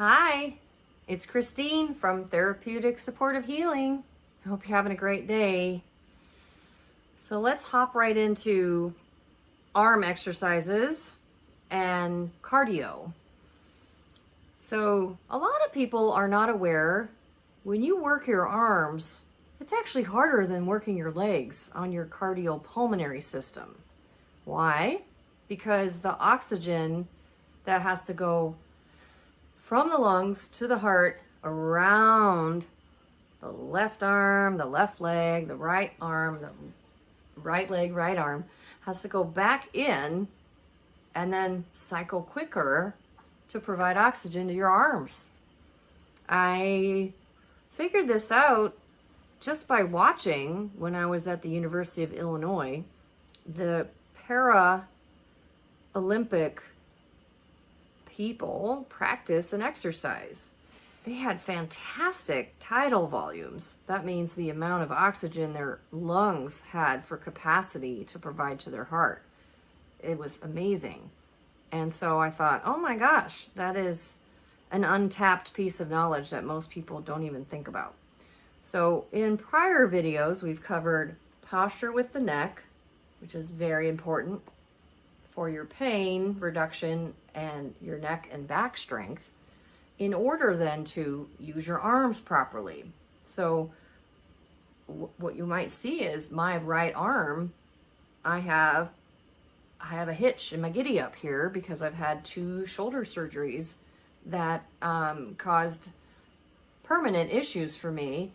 Hi, it's Christine from Therapeutic Supportive Healing. I hope you're having a great day. So let's hop right into arm exercises and cardio. So a lot of people are not aware when you work your arms, it's actually harder than working your legs on your cardiopulmonary system. Why? Because the oxygen that has to go from the lungs to the heart, around the left arm, the left leg, the right arm, the right leg, right arm, has to go back in and then cycle quicker to provide oxygen to your arms. I figured this out just by watching when I was at the University of Illinois, the Olympic people practice and exercise. They had fantastic tidal volumes. That means the amount of oxygen their lungs had for capacity to provide to their heart. It was amazing. And so I thought, oh my gosh, that is an untapped piece of knowledge that most people don't even think about. So in prior videos, we've covered posture with the neck, which is very important for your pain reduction and your neck and back strength, in order then to use your arms properly. So what you might see is my right arm, I have a hitch in my giddy up here because I've had 2 shoulder surgeries that caused permanent issues for me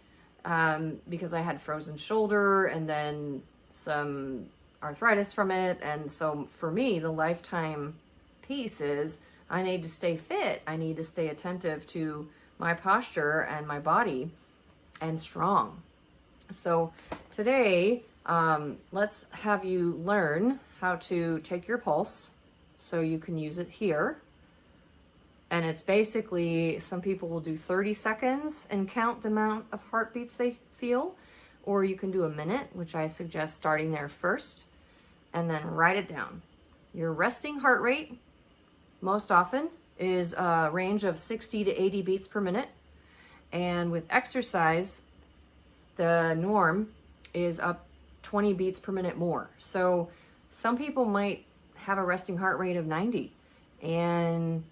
because I had frozen shoulder and then some arthritis from it. And so for me, the lifetime piece is I need to stay fit. I need to stay attentive to my posture and my body and strong. So today, let's have you learn how to take your pulse so you can use it here. And it's basically, some people will do 30 seconds and count the amount of heartbeats they feel, or you can do a minute, which I suggest starting there first, and then write it down. Your resting heart rate most often is a range of 60 to 80 beats per minute. And with exercise, the norm is up 20 beats per minute more. So some people might have a resting heart rate of 90 and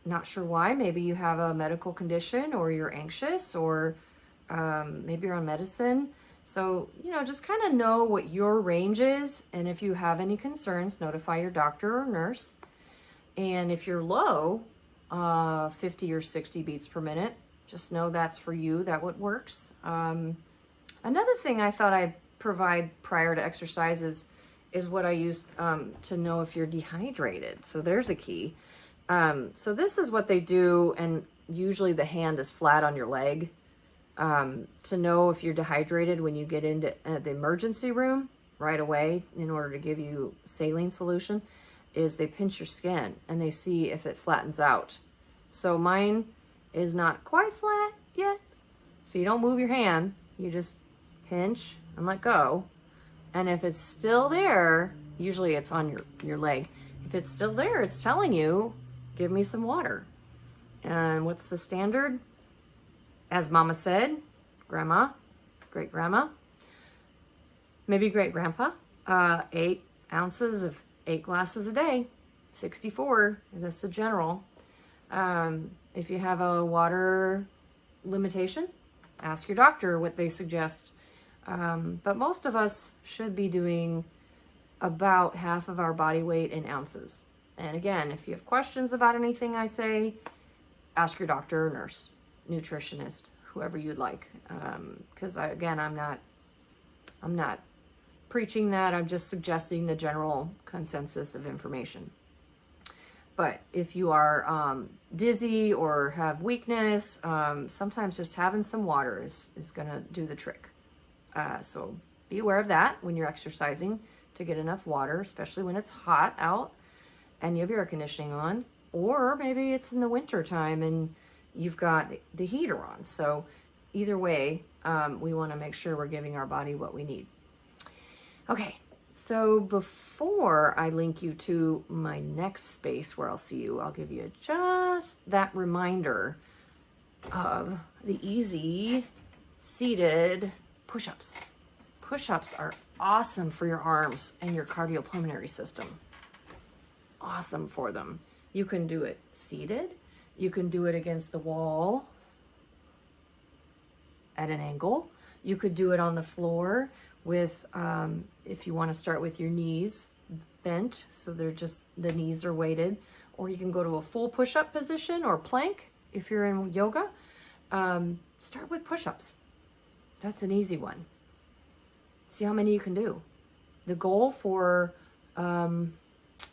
not sure why. Maybe you have a medical condition, or you're anxious, or maybe you're on medicine. So, just kind of know what your range is. And if you have any concerns, notify your doctor or nurse. And if you're low, 50 or 60 beats per minute, just know that's for you, that what works. Another thing I thought I'd provide prior to exercises is what I use to know if you're dehydrated. So there's a key. So this is what they do, and usually the hand is flat on your leg. To know if you're dehydrated when you get into the emergency room right away, in order to give you saline solution, is they pinch your skin and they see if it flattens out. So mine is not quite flat yet. So you don't move your hand, you just pinch and let go. And if it's still there, usually it's on your leg. If it's still there, it's telling you, give me some water. And what's the standard? As Mama said, Grandma, great grandma, maybe great grandpa, 8 ounces of 8 glasses a day, 64, that's the general. If you have a water limitation, ask your doctor what they suggest. But most of us should be doing about half of our body weight in ounces. And again, if you have questions about anything I say, ask your doctor or nurse, nutritionist, whoever you'd like. Because I'm not preaching that. I'm just suggesting the general consensus of information. But if you are dizzy or have weakness, sometimes just having some water is going to do the trick. So be aware of that when you're exercising, to get enough water, especially when it's hot out and you have your air conditioning on, or maybe it's in the winter time and you've got the heater on. So either way, we want to make sure we're giving our body what we need. Okay, So before I link you to my next space where I'll see you, I'll give you just that reminder of the easy seated push-ups. Push-ups are awesome for your arms and your cardiopulmonary system. Awesome for them. You can do it seated. You can do it against the wall at an angle. You could do it on the floor with, if you want to start with your knees bent, so they're just, the knees are weighted, or you can go to a full push-up position or plank if you're in yoga. Start with push-ups. That's an easy one. See how many you can do. The goal for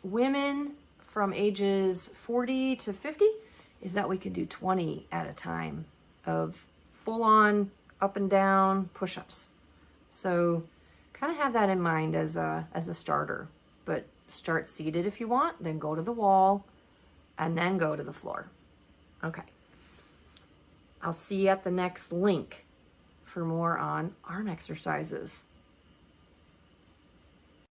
women from ages 40 to 50 is that we can do 20 at a time of full-on up and down push-ups. So kind of have that in mind as a starter, but start seated if you want, then go to the wall, and then go to the floor. Okay. I'll see you at the next link for more on arm exercises.